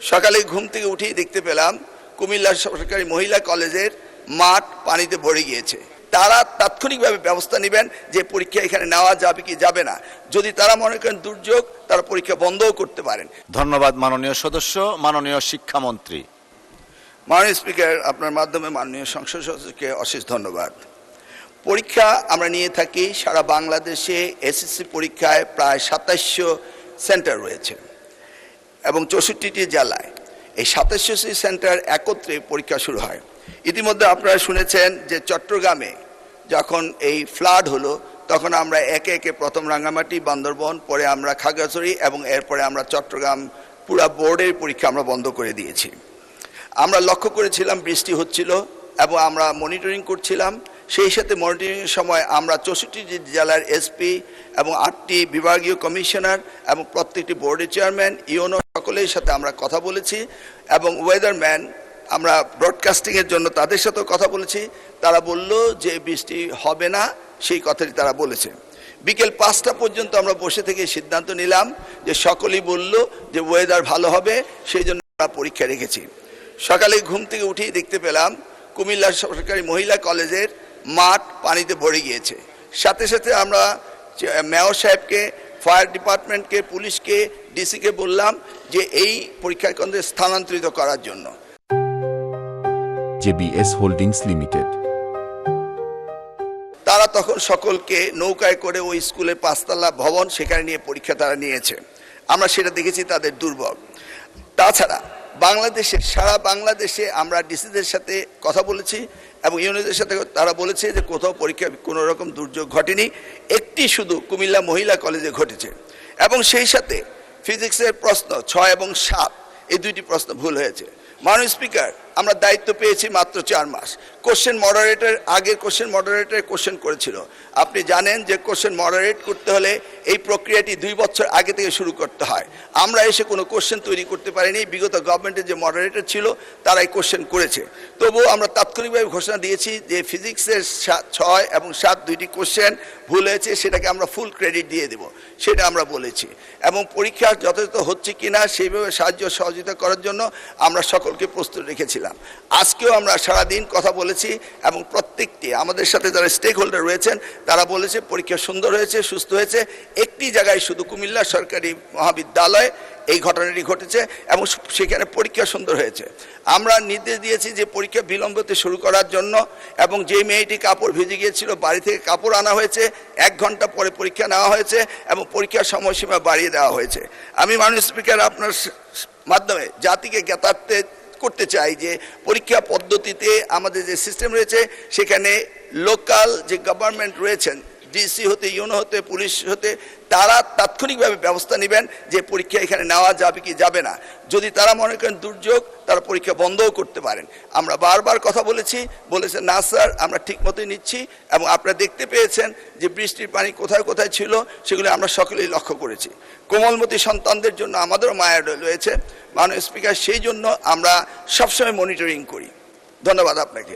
সকালে ঘুম থেকে উঠেই দেখতে পেলাম কুমিল্লা সরকারি মহিলা কলেজের মাঠ পানিতে ভরে গিয়েছে। তারা তাৎক্ষণিকভাবে ব্যবস্থা নেবেন যে পরীক্ষা এখানে নেওয়া যাবে কি যাবে না। যদি তারা মনে করেন দুর্যোগ, তারা পরীক্ষা বন্ধও করতে পারেন। ধন্যবাদ মাননীয় সদস্য। মাননীয় শিক্ষামন্ত্রী। মাননীয় স্পিকার, আপনার মাধ্যমে মাননীয় সংসদ সদস্যকে অশেষ ধন্যবাদ। পরীক্ষা আমরা নিয়ে থাকি সারা বাংলাদেশে। এসএসসি পরীক্ষায় প্রায় 2700 সেন্টার রয়েছে এবং 64টি জেলায় এই 2700টি সেন্টার একত্রে পরীক্ষা শুরু হয়। ইতিমধ্যে আপনারা শুনেছেন যে চট্টগ্রামে যখন এই ফ্লাড হলো তখন আমরা একে একে প্রথম রাঙ্গামাটি, বান্দরবন, পরে আমরা খাগড়াছড়ি এবং এরপরে আমরা চট্টগ্রাম পুরা বোর্ডের পরীক্ষা আমরা বন্ধ করে দিয়েছি। আমরা লক্ষ্য করেছিলাম বৃষ্টি হচ্ছিল এবং আমরা মনিটরিং করছিলাম। সেই সাথে মনিটরিংয়ের সময় আমরা 64টি জেলার এসপি এবং 8টি বিভাগীয় কমিশনার এবং প্রত্যেকটি বোর্ডের চেয়ারম্যান, ইউনো সকলের সাথে আমরা কথা বলেছি এবং ওয়েদারম্যান আমরা ব্রডকাস্টিংয়ের জন্য তাদের সাথেও কথা বলেছি। তারা বলল যে বৃষ্টি হবে না, সেই কথাটি তারা বলেছে। বিকেল 5টা পর্যন্ত আমরা বসে থেকে সিদ্ধান্ত নিলাম যে সকলেই বলল যে ওয়েদার ভালো হবে, সেই জন্য আমরা পরীক্ষা রেখেছি। সকালে ঘুম থেকে উঠেই দেখতে পেলাম কুমিল্লা সরকারি মহিলা কলেজের মাঠ পানিতে ভরে গিয়েছে। সাথে সাথে আমরা মেয়র সাহেবকে, ফায়ার ডিপার্টমেন্টকে, পুলিশকে, ডিসিকে বললাম যে এই পরীক্ষা কেন্দ্রে স্থানান্তরিত করার জন্য। JBS হোল্ডিংস লিমিটেড তারা তখন সকলকে নৌকায় করে ওই স্কুলের 5তলা ভবন সেখানে নিয়ে পরীক্ষা তারা নিয়েছে। আমরা সেটা দেখেছি তাদের দুর্ভোগ। তাছাড়া সারা বাংলাদেশে আমরা ডিসিদের সাথে কথা বলেছি এবং ইউনিয়নের সাথে তারা বলেছে যে কোথাও পরীক্ষা কোনো রকম দুর্যোগ ঘটেনি, একটি শুধু কুমিল্লা মহিলা কলেজে ঘটেছে। এবং সেই সাথে ফিজিক্সের প্রশ্ন 6 এবং 7 এই দুইটি প্রশ্ন ভুল হয়েছে। মাননীয় স্পিকার, আমরা দায়িত্ব পেয়েছি মাত্র 4 মাস। আগের কোশ্চেন মডারেটর কোশ্চেন করেছিল। আপনি জানেন যে কোশ্চেন মডারেট করতে হলে এই প্রক্রিয়াটি 2 বছর আগে থেকে শুরু করতে হয়। আমরা এসে কোনো কোশ্চেন তৈরি করতে পারিনি। বিগত গভর্নমেন্টের যে মডারেটর ছিল তারাই কোশ্চেন করেছে। তবুও আমরা তাৎক্ষণিকভাবে ঘোষণা দিয়েছি যে ফিজিক্সের 6 এবং 7 দুইটি কোশ্চেন ভুল হয়েছে, সেটাকে আমরা ফুল ক্রেডিট দিয়ে দেব, সেটা আমরা বলেছি। এবং পরীক্ষা যথাযথ হচ্ছে কিনা সেইভাবে সহযোগিতা করার জন্য আমরা সকলকে প্রস্তুত রেখেছিলাম। আজকেও আমরা সারাদিন কথা বলেছি এবং প্রত্যেকটি আমাদের সাথে যারা স্টেক হোল্ডার রয়েছেন তারা বলেছে পরীক্ষা সুন্দর হয়েছে, সুস্থ হয়েছে। একটি জায়গায় শুধু কুমিল্লা সরকারি মহাবিদ্যালয় এই ঘটনাটি ঘটেছে এবং সেখানে পরীক্ষা সুন্দর হয়েছে। আমরা নির্দেশ দিয়েছি যে পরীক্ষা বিলম্বতে শুরু করার জন্য এবং যে মেয়েটি কাপড় ভিজে গিয়েছিল বাড়ি থেকে কাপড় আনা হয়েছে, 1 ঘন্টা পরে পরীক্ষা নেওয়া হয়েছে এবং পরীক্ষার সময়সীমা বাড়িয়ে দেওয়া হয়েছে। আমি মাননীয় স্পিকার আপনার মাধ্যমে জাতিকে জ্ঞাতার্থে করতে চাই যে পরীক্ষা পদ্ধতিতে আমাদের যে সিস্টেম রয়েছে সেখানে লোকাল যে গভর্নমেন্ট রয়েছেন, ডিসি হতে, ইউনো হতে, পুলিশ হতে, তারা তাৎক্ষণিকভাবে ব্যবস্থা নেবেন যে পরীক্ষা এখানে নেওয়া যাবে কি যাবে না। যদি তারা মনে করেন দুর্যোগ, তারা পরীক্ষা বন্ধও করতে পারেন। আমরা বারবার কথা বলেছে না স্যার, আমরা ঠিক মতোই নিচ্ছি এবং আপনারা দেখতে পেয়েছেন যে বৃষ্টির পানি কোথায় কোথায় ছিল সেগুলো আমরা সকলেই লক্ষ্য করেছি। কোমলমতি সন্তানদের জন্য আমাদেরও মায়া রয়েছে মাননীয় স্পিকার, সেই জন্য আমরা সবসময় মনিটরিং করি। ধন্যবাদ আপনাকে।